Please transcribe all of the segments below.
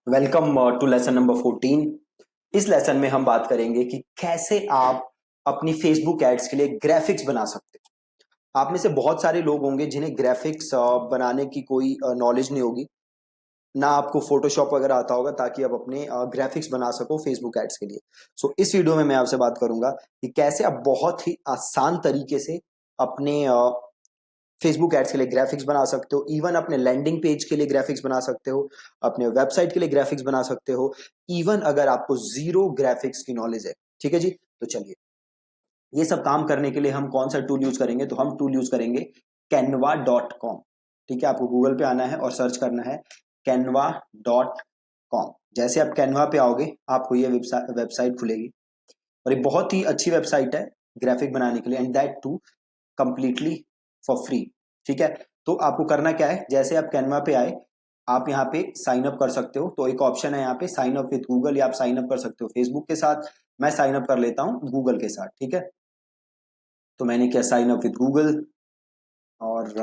Welcome to lesson number 14। इस lesson में हम बात करेंगे कि कैसे आप अपनी फेसबुक एड्स के लिए ग्राफिक्स बना सकते हो। आप में से बहुत सारे लोग होंगे जिन्हें ग्राफिक्स बनाने की कोई नॉलेज नहीं होगी, ना आपको फोटोशॉप वगैरह आता होगा ताकि आप अपने ग्राफिक्स बना सको फेसबुक एड्स के लिए। सो इस वीडियो में मैं आपसे बात करूंगा कि कैसे आप बहुत ही आसान तरीके से अपने फेसबुक एड्स के लिए ग्राफिक्स बना सकते हो। इवन अपने लैंडिंग पेज के लिए ग्राफिक्स बना सकते हो, अपने वेबसाइट के लिए ग्राफिक्स बना सकते हो, इवन अगर आपको जीरो ग्राफिक्स की नॉलेज है। ठीक है जी, तो चलिए ये सब काम करने के लिए हम कौन सा टूल यूज करेंगे, तो हम टूल यूज करेंगे canva.com। ठीक है, आपको गूगल पे आना है और सर्च करना है canva.com। जैसे आप कैनवा पे आओगे आपको ये वेबसाइट खुलेगी और ये बहुत ही अच्छी वेबसाइट है ग्राफिक बनाने के लिए, and that too completely for free. ठीक है, तो आपको करना क्या है, जैसे आप कैनवा पे आए आप यहाँ पे साइन अप कर सकते हो। तो एक ऑप्शन है यहाँ पे साइन अप विद गूगल, या आप साइन अप कर सकते हो फेसबुक के साथ। मैं साइन अप कर लेता हूँ गूगल के साथ। ठीक है, तो मैंने किया साइन अप विद गूगल और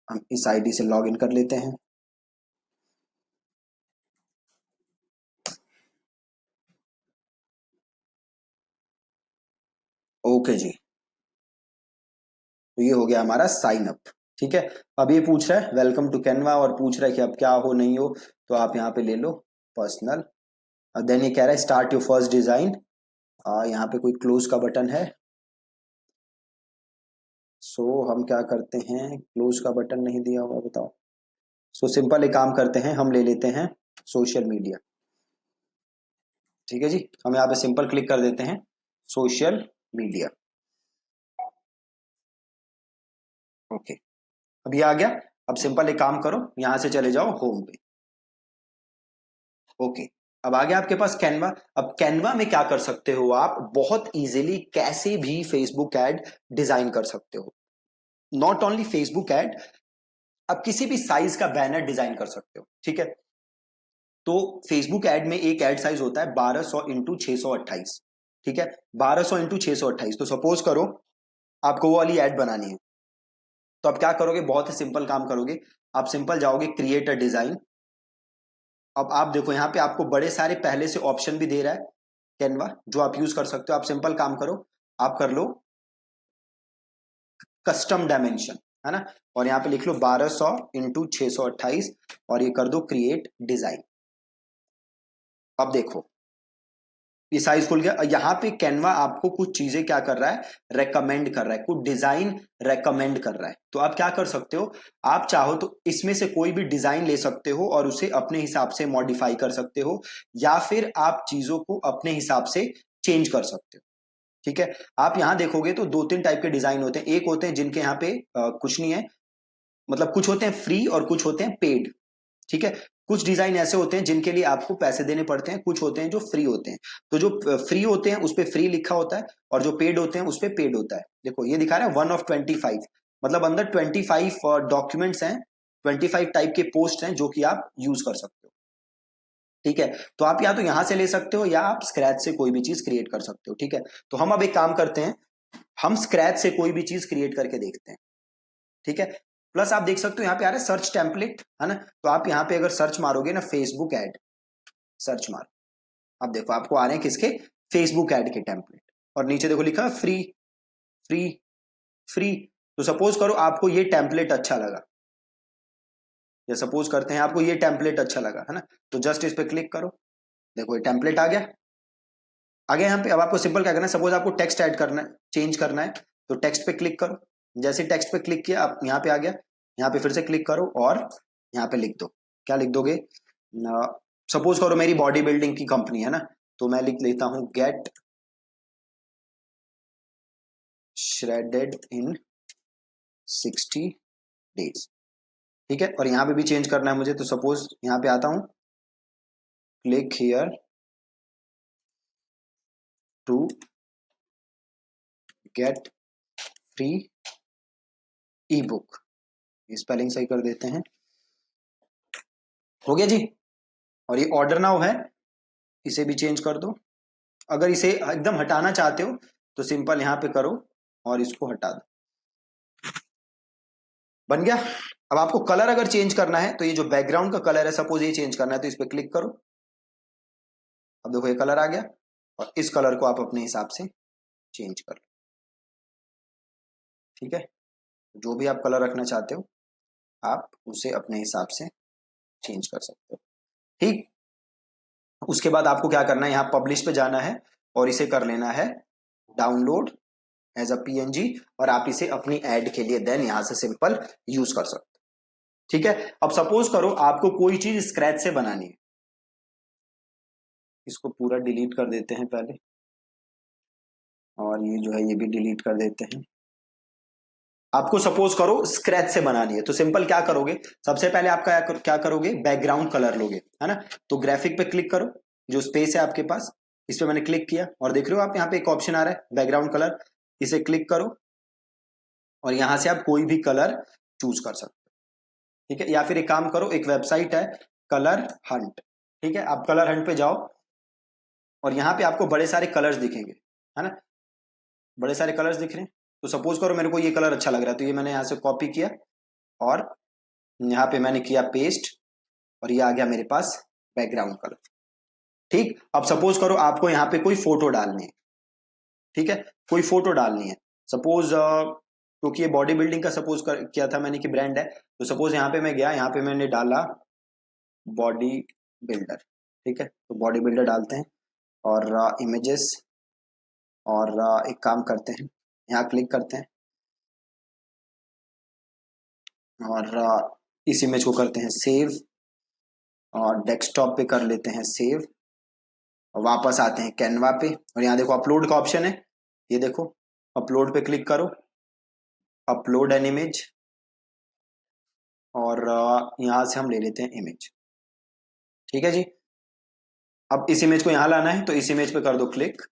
हम इस आईडी से लॉग इन कर लेते हैं। ओके जी, तो ये हो गया हमारा साइन अप। ठीक है, अब ये पूछ रहा है वेलकम टू कैनवा और पूछ रहा है कि आप क्या हो नहीं हो, तो आप यहाँ पे ले लो पर्सनल। देन ये कह रहा है स्टार्ट योर फर्स्ट डिजाइन। यहाँ पे कोई क्लोज का बटन है, सो हम क्या करते हैं, क्लोज का बटन नहीं दिया हुआ, बताओ। सो सिंपल एक काम करते हैं, हम ले लेते हैं सोशल मीडिया। ठीक है जी, हम यहाँ पे सिंपल क्लिक कर देते हैं सोशल मीडिया। ओके, अब ये आ गया। अब सिंपल एक काम करो, यहां से चले जाओ होम पे। ओके, अब आ गया आपके पास कैनवा। अब कैनवा में क्या कर सकते हो, आप बहुत इजीली कैसे भी फेसबुक एड डिजाइन कर सकते हो। नॉट ओनली फेसबुक एड, आप किसी भी साइज का बैनर डिजाइन कर सकते हो। ठीक है, तो फेसबुक एड में एक एड साइज होता है 1200 x 628। ठीक है, 1200 x 628। तो सपोज करो आपको वो वाली एड बनानी है, तो आप क्या करोगे, बहुत ही सिंपल काम करोगे। आप सिंपल जाओगे क्रिएट अ डिजाइन। अब आप देखो यहाँ पे आपको बड़े सारे पहले से ऑप्शन भी दे रहा है कैनवा, जो आप यूज कर सकते हो। आप सिंपल काम करो, आप कर लो कस्टम डायमेंशन, है ना, और यहाँ पे लिख लो 1200 x 628 और ये कर दो क्रिएट डिजाइन। अब देखो ये साइज खुल गया। यहाँ पे कैनवा आपको कुछ चीजें क्या कर रहा है, रेकमेंड कर रहा है, कुछ डिजाइन रेकमेंड कर रहा है। तो आप क्या कर सकते हो, आप चाहो तो इसमें से कोई भी डिजाइन ले सकते हो और उसे अपने हिसाब से मॉडिफाई कर सकते हो, या फिर आप चीजों को अपने हिसाब से चेंज कर सकते हो। ठीक है, आप यहां देखोगे तो दो तीन टाइप के डिजाइन होते हैं। एक होते हैं जिनके यहाँ पे कुछ नहीं है, मतलब कुछ होते हैं फ्री और कुछ होते हैं पेड। ठीक है, कुछ डिजाइन ऐसे होते हैं जिनके लिए आपको पैसे देने पड़ते हैं, कुछ होते हैं जो फ्री होते हैं। तो जो फ्री होते हैं उस पे फ्री लिखा होता है, और जो पेड होते हैं उस पे पेड होता है। देखो ये दिखा रहा है 1 of 25, मतलब अंदर 25 डॉक्यूमेंट्स हैं, 25 टाइप के पोस्ट हैं जो कि आप यूज कर सकते हो। ठीक है, तो आप या तो यहां से ले सकते हो या आप स्क्रैच से कोई भी चीज क्रिएट कर सकते हो। ठीक है, तो हम अब एक काम करते हैं, हम स्क्रैच से कोई भी चीज क्रिएट करके देखते हैं। ठीक है, प्लस आप देख सकते हो यहाँ पे आ रहा है सर्च टेम्पलेट, है ना। तो आप यहाँ पे अगर सर्च मारोगे ना फेसबुक एड, सर्च मारो, अब देखो आपको आ रहे हैं किसके, फेसबुक एड के टेम्पलेट। और नीचे देखो लिखा है फ्री, फ्री, फ्री। तो सपोज करो आपको ये टेम्पलेट अच्छा लगा, या सपोज करते हैं आपको ये टेम्पलेट अच्छा लगा, है ना, तो जस्ट इस पे क्लिक करो, देखो ये टेम्पलेट आ गया। आ गया यहाँ पे। अब आपको सिंपल क्या करना है, सपोज आपको टेक्स्ट ऐड करना है, चेंज करना है, तो टेक्स्ट पे क्लिक करो। जैसे टेक्स्ट पे क्लिक किया आप यहाँ पे आ गया, यहाँ पे फिर से क्लिक करो और यहाँ पे लिख दो। क्या लिख दोगे, सपोज करो मेरी बॉडी बिल्डिंग की कंपनी है ना, तो मैं लिख लेता हूं गेट श्रेडेड इन 60 days। ठीक है, और यहाँ पे भी चेंज करना है मुझे, तो सपोज यहाँ पे आता हूं, click here to get free e book. Spelling सही कर देते हैं। हो गया जी, और ये ऑर्डर नाउ है, इसे भी चेंज कर दो। अगर इसे एकदम हटाना चाहते हो तो सिंपल यहाँ पे करो और इसको हटा दो। बन गया। अब आपको कलर अगर चेंज करना है तो ये जो बैकग्राउंड का कलर है, सपोज ये चेंज करना है तो इस पर क्लिक करो। अब देखो ये कलर आ गया, और इस कलर को आप अपने हिसाब से चेंज कर लो। ठीक है, जो भी आप कलर रखना चाहते हो आप उसे अपने हिसाब से चेंज कर सकते हो। ठीक, उसके बाद आपको क्या करना है, यहाँ पब्लिश पे जाना है और इसे कर लेना है डाउनलोड एज अ पीएनजी, और आप इसे अपनी एड के लिए देन यहां से सिंपल यूज कर सकते हो। ठीक है, अब सपोज करो आपको कोई चीज स्क्रैच से बनानी है, इसको पूरा डिलीट कर देते हैं पहले, और ये जो है ये भी डिलीट कर देते हैं। आपको सपोज करो स्क्रैच से बनानी है तो सिंपल क्या करोगे, सबसे पहले आप क्या करोगे, बैकग्राउंड कलर लोगे, है ना। तो ग्राफिक पे क्लिक करो, जो स्पेस है आपके पास इस पे मैंने क्लिक किया, और देख रहे हो आप यहाँ पे एक ऑप्शन आ रहा है बैकग्राउंड कलर, इसे क्लिक करो और यहां से आप कोई भी कलर चूज कर सकते हो। ठीक है, या फिर एक काम करो, एक वेबसाइट है कलर हंट। ठीक है, आप कलर हंट पे जाओ और यहाँ पे आपको बड़े सारे कलर्स दिखेंगे, है ना, बड़े सारे कलर्स दिख रहे हैं। तो सपोज करो मेरे को ये कलर अच्छा लग रहा है, तो ये मैंने यहाँ से कॉपी किया और यहाँ पे मैंने किया पेस्ट, और ये आ गया मेरे पास बैकग्राउंड कलर। ठीक, अब सपोज करो आपको यहाँ पे कोई फोटो डालनी है। ठीक है, कोई फोटो डालनी है, सपोज क्योंकि ये बॉडी बिल्डिंग का सपोज किया था मैंने कि ब्रांड है, तो सपोज यहाँ पे मैं गया, यहाँ पे मैंने डाला बॉडी बिल्डर। ठीक है, तो बॉडी बिल्डर डालते हैं और इमेजेस, और एक काम करते हैं, यहाँ क्लिक करते हैं और इस इमेज को करते हैं सेव, और डेस्कटॉप पे कर लेते हैं सेव, और वापस आते हैं कैनवा पे, और यहाँ देखो अपलोड का ऑप्शन है, ये देखो अपलोड पे क्लिक करो, अपलोड एन इमेज, और यहाँ से हम ले लेते हैं इमेज। ठीक है जी, अब इस इमेज को यहाँ लाना है तो इस इमेज पे कर दो क्लिक,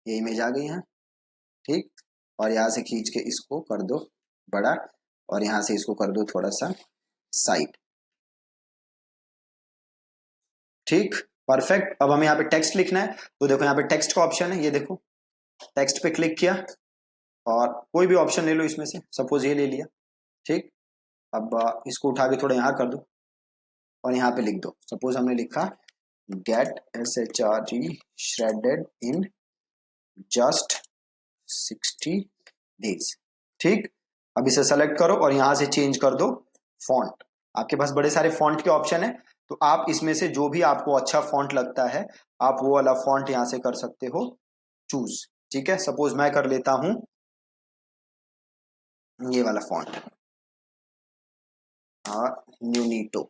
ये इमेज आ गई यहाँ। ठीक, और यहाँ से खींच के इसको कर दो बड़ा, और यहाँ से इसको कर दो थोड़ा सा साइड। ठीक, परफेक्ट। अब हमें यहाँ पे टेक्स्ट लिखना है, तो देखो यहाँ पे टेक्स्ट का ऑप्शन है, ये देखो टेक्स्ट पे क्लिक किया, और कोई भी ऑप्शन ले लो इसमें से, सपोज ये ले लिया। ठीक, अब इसको उठा के थोड़ा यहाँ कर दो और यहाँ पे लिख दो, सपोज हमने लिखा get SHRE shredded in just 60 days। ठीक, अब इसे सेलेक्ट करो और यहां से चेंज कर दो फॉन्ट। आपके पास बड़े सारे फॉन्ट के ऑप्शन है, तो आप इसमें से जो भी आपको अच्छा फॉन्ट लगता है आप वो वाला फॉन्ट यहां से कर सकते हो चूज। ठीक है, सपोज मैं कर लेता हूं ये वाला फॉन्ट, हाँ न्यूनीटो।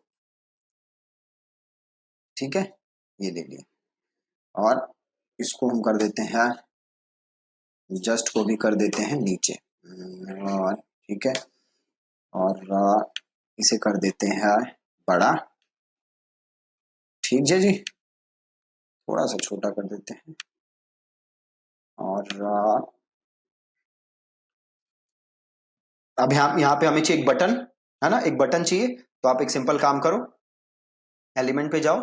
ठीक है, ये ले लिया, और इसको हम कर देते हैं जस्ट को भी कर देते हैं नीचे, और ठीक है, और इसे कर देते हैं बड़ा। ठीक है जी, थोड़ा सा छोटा कर देते हैं, और अब यहाँ पे हमें चाहिए एक बटन, है ना, एक बटन चाहिए, तो आप एक सिंपल काम करो, एलिमेंट पे जाओ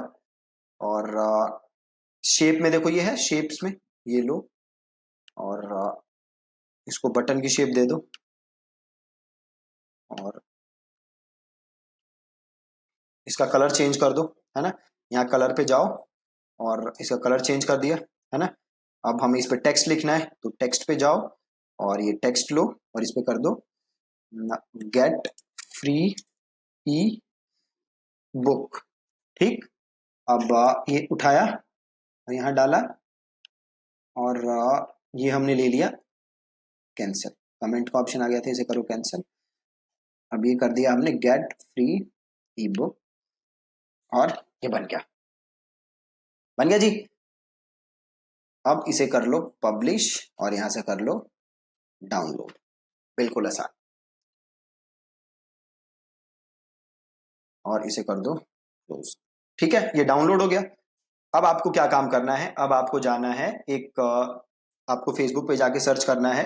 और शेप में देखो ये है, शेप्स में ये लो, और इसको बटन की शेप दे दो, और इसका कलर चेंज कर दो, है ना, यहाँ कलर पे जाओ और इसका कलर चेंज कर दिया, है ना। अब हमें इस पे टेक्स्ट लिखना है तो टेक्स्ट पे जाओ और ये टेक्स्ट लो और इस पे कर दो गेट फ्री ई बुक। ठीक, अब ये उठाया और यहाँ डाला, और ये हमने ले लिया कैंसिल, कमेंट का ऑप्शन आ गया था, इसे करो कैंसिल। अब ये कर दिया हमने गेट फ्री ई बुक, और ये बन गया, बन गया जी। अब इसे कर लो पब्लिश और यहां से कर लो डाउनलोड, बिल्कुल आसान, और इसे कर दो क्लोज। ठीक है, ये डाउनलोड हो गया। अब आपको क्या काम करना है, अब आपको जाना है एक आपको फेसबुक पे जाके सर्च करना है,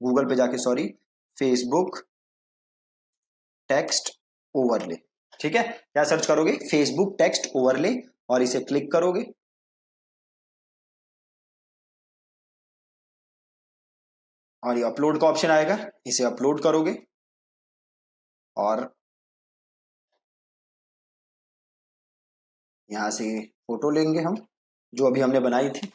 गूगल पे जाके सॉरी, फेसबुक टेक्स्ट ओवरले। ठीक है, क्या सर्च करोगे, फेसबुक टेक्स्ट ओवरले, और इसे क्लिक करोगे, और ये अपलोड का ऑप्शन आएगा, इसे अपलोड करोगे, और यहां से फोटो लेंगे हम जो अभी हमने बनाई थी।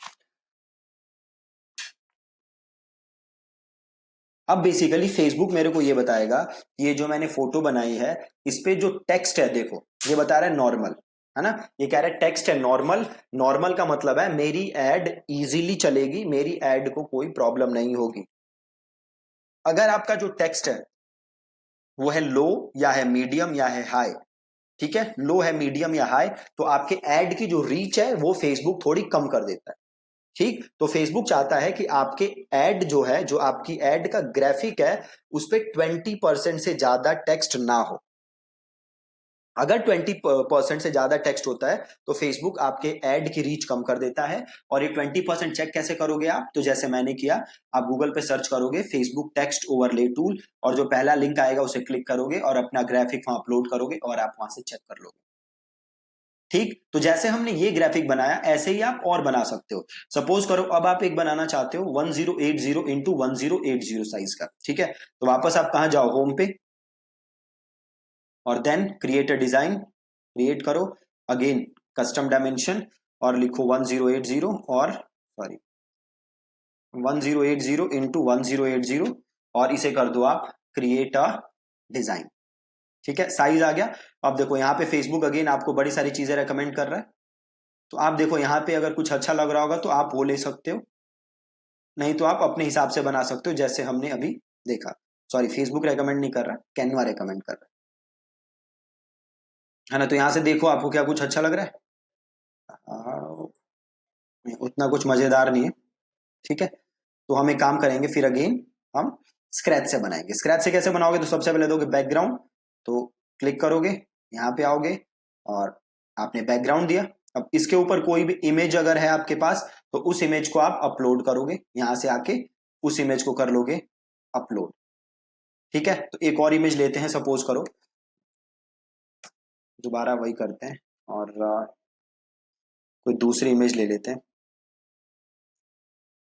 अब बेसिकली फेसबुक मेरे को ये बताएगा कि ये जो मैंने फोटो बनाई है इस पे जो टेक्स्ट है, देखो ये बता रहा है नॉर्मल, है ना, ये कह रहा है टेक्स्ट है नॉर्मल। नॉर्मल का मतलब है मेरी एड इजीली चलेगी, मेरी एड को कोई प्रॉब्लम नहीं होगी। अगर आपका जो टेक्स्ट है वो है लो या है मीडियम या है हाई, ठीक है, लो है मीडियम या हाई, तो आपके एड की जो रीच है वो फेसबुक थोड़ी कम कर देता है। ठीक, तो फेसबुक चाहता है कि आपके एड जो है, जो आपकी एड का ग्राफिक है उस पे 20% से ज्यादा टेक्स्ट ना हो। अगर 20% से ज्यादा टेक्स्ट होता है तो फेसबुक आपके एड की रीच कम कर देता है। और ये 20% चेक कैसे करोगे आप, तो जैसे मैंने किया, आप गूगल पे सर्च करोगे फेसबुक टेक्स्ट ओवरले टूल, और जो पहला लिंक आएगा उसे क्लिक करोगे और अपना ग्राफिक वहां अपलोड करोगे और आप वहां से चेक कर लोगे। ठीक, तो जैसे हमने ये ग्राफिक बनाया ऐसे ही आप और बना सकते हो। सपोज करो अब आप एक बनाना चाहते हो 1080 इंटू 1080 साइज का, ठीक है, तो वापस आप कहां जाओ, होम पे, और then create a design, create करो, अगेन कस्टम डायमेंशन, और लिखो 1080 और सॉरी 1080 इंटू 1080, और इसे कर दो आप क्रिएट अ डिजाइन। ठीक है, साइज आ गया। अब देखो यहाँ पे फेसबुक अगेन आपको बड़ी सारी चीजें रेकमेंड कर रहा है, तो आप देखो यहाँ पे अगर कुछ अच्छा लग रहा होगा तो आप वो ले सकते हो, नहीं तो आप अपने हिसाब से बना सकते हो जैसे हमने अभी देखा। सॉरी, फेसबुक रेकमेंड नहीं कर रहा, कैनवा रेकमेंड कर रहा है ना। तो यहां से देखो आपको क्या कुछ अच्छा लग रहा है। उतना कुछ मजेदार नहीं है। ठीक है, तो हम एक काम करेंगे फिर अगेन, हम स्क्रैच से बनाएंगे। स्क्रैच से कैसे बनाओगे, तो सबसे पहले दोगे बैकग्राउंड, तो क्लिक करोगे, यहाँ पे आओगे और आपने बैकग्राउंड दिया। अब इसके ऊपर कोई भी इमेज अगर है आपके पास तो उस इमेज को आप अपलोड करोगे, यहां से आके उस इमेज को कर लोगे अपलोड। ठीक है, तो एक और इमेज लेते हैं, सपोज करो, दोबारा वही करते हैं और कोई दूसरी इमेज ले लेते हैं,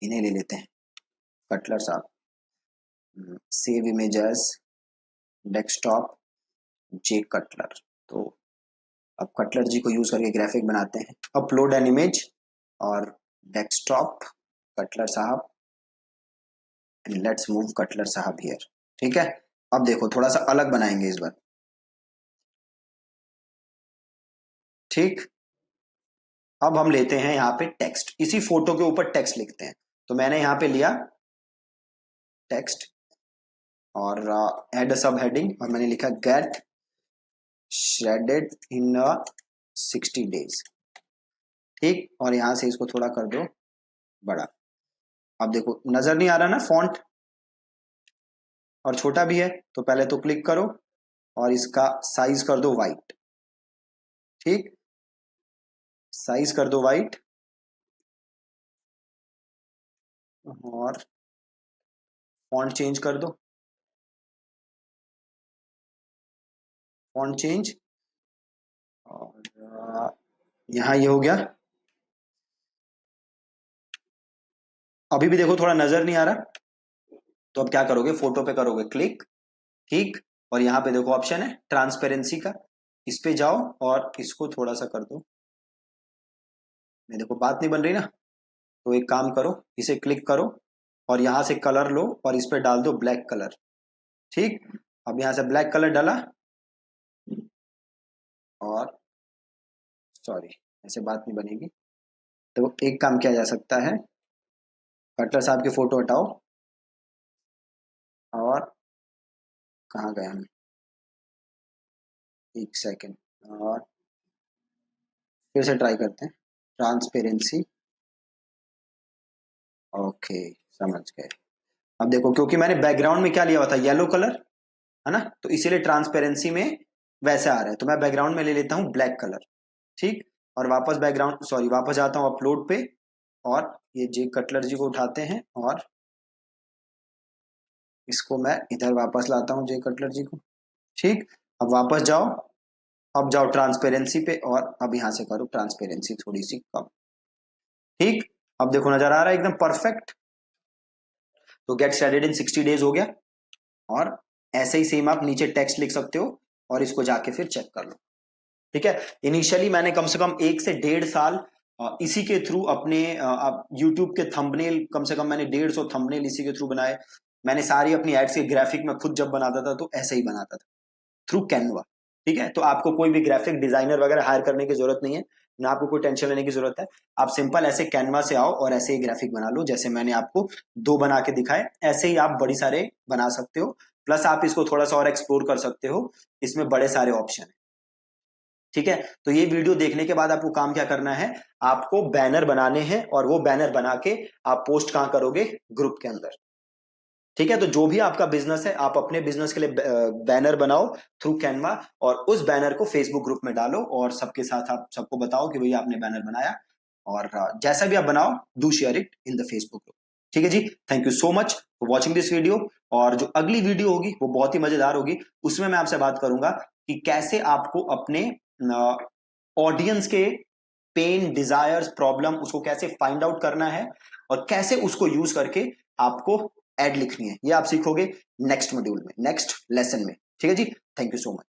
इन्हें ले लेते हैं, कटलर साहब, सेव इमेजेस, डेस्कटॉप, जे कटलर। तो अब कटलर जी को यूज करके ग्राफिक बनाते हैं, अपलोड एन इमेज और डेस्कटॉप कटलर साहब, एंड लेट्स मूव कटलर साहब हियर। ठीक है, अब देखो थोड़ा सा अलग बनाएंगे इस बार। ठीक, अब हम लेते हैं यहाँ पे टेक्स्ट, इसी फोटो के ऊपर टेक्स्ट लिखते हैं। तो मैंने यहाँ पे लिया टेक्स्ट और एड सब हेडिंग, और मैंने लिखा गेट श्रेडेड इन 60 डेज। ठीक, और यहां से इसको थोड़ा कर दो बड़ा। अब देखो नजर नहीं आ रहा ना फॉन्ट, और छोटा भी है, तो पहले तो क्लिक करो और इसका साइज कर दो वाइट। ठीक, साइज कर दो वाइट, और फॉन्ट चेंज कर दो, फॉन्ट चेंज, और यहाँ ये हो गया। अभी भी देखो थोड़ा नजर नहीं आ रहा, तो अब क्या करोगे, फोटो पे करोगे क्लिक। ठीक, और यहाँ पे देखो ऑप्शन है ट्रांसपेरेंसी का, इस पे जाओ और इसको थोड़ा सा कर दो। मैं देखो बात नहीं बन रही ना, तो एक काम करो, इसे क्लिक करो और यहां से कलर लो और इस पे डाल दो ब्लैक कलर। ठीक, अब यहां से ब्लैक कलर डाला, और सॉरी ऐसे बात नहीं बनेगी, तो एक काम किया जा सकता है, कटलर साहब की फोटो हटाओ, और कहाँ गए हम, एक सेकेंड, और फिर से ट्राई करते हैं, ट्रांसपेरेंसी, ओके समझ गए। अब देखो क्योंकि मैंने बैकग्राउंड में क्या लिया हुआ था, येलो कलर, है ना, तो इसीलिए ट्रांसपेरेंसी में वैसे आ रहा है, तो मैं बैकग्राउंड में ले लेता हूँ ब्लैक कलर। ठीक, और वापस बैकग्राउंड सॉरी वापस जाता हूँ अपलोड पे, और ये जे कटलर जी को उठाते हैं और इसको मैं इधर वापस लाता हूँ जे कटलर जी को। ठीक, अब वापस जाओ, अब जाओ ट्रांसपेरेंसी पे और अब यहां से करो ट्रांसपेरेंसी थोड़ी सी कम। ठीक, अब देखो नजर आ रहा है एकदम परफेक्ट। तो गेट स्टार्टेड इन 60 डेज हो गया, और ऐसे ही सेम आप नीचे टेक्स्ट लिख सकते हो और इसको जाके फिर चेक कर लो। ठीक है, इनिशियली मैंने कम से कम 1 से 1.5 साल इसी के थ्रू अपने यूट्यूब के थंबनेल, कम से कम मैंने 150 थंबनेल इसी के थ्रू बनाए। मैंने सारी अपनी एड्स के ग्राफिक में खुद जब बनाता था तो ऐसे ही बनाता था थ्रू कैनवा। ठीक है, तो आपको कोई भी ग्राफिक डिजाइनर वगैरह हायर करने की जरूरत नहीं है, ना आपको कोई टेंशन लेने की जरूरत है। आप सिंपल ऐसे कैनवा से आओ और ऐसे ही ग्राफिक बना लो, जैसे मैंने आपको 2 बना के दिखाए, ऐसे ही आप बड़ी सारे बना सकते हो। प्लस आप इसको थोड़ा सा और एक्सप्लोर कर सकते हो, इसमें बड़े सारे ऑप्शन है। ठीक है, तो ये वीडियो देखने के बाद आपको काम क्या करना है, आपको बैनर बनाने हैं और वो बैनर बना के आप पोस्ट कहां करोगे, ग्रुप के अंदर। ठीक है, तो जो भी आपका बिजनेस है आप अपने बिजनेस के लिए बैनर बनाओ थ्रू कैनवा और उस बैनर को फेसबुक ग्रुप में डालो और सबके साथ आप सबको बताओ कि भैया आपने बैनर बनाया, और जैसा भी आप बनाओ do share it in the Facebook group. ठीक है जी, thank you so much for watching this video. और जो अगली वीडियो होगी वो बहुत ही मजेदार होगी, उसमें मैं आपसे बात करूंगा कि कैसे आपको अपने ऑडियंस के पेन, डिजायर्स, प्रॉब्लम उसको कैसे फाइंड आउट करना है और कैसे उसको यूज करके आपको एड लिखनी है। ये आप सीखोगे नेक्स्ट मॉड्यूल में, नेक्स्ट लेसन में। ठीक है जी, थैंक यू सो मच।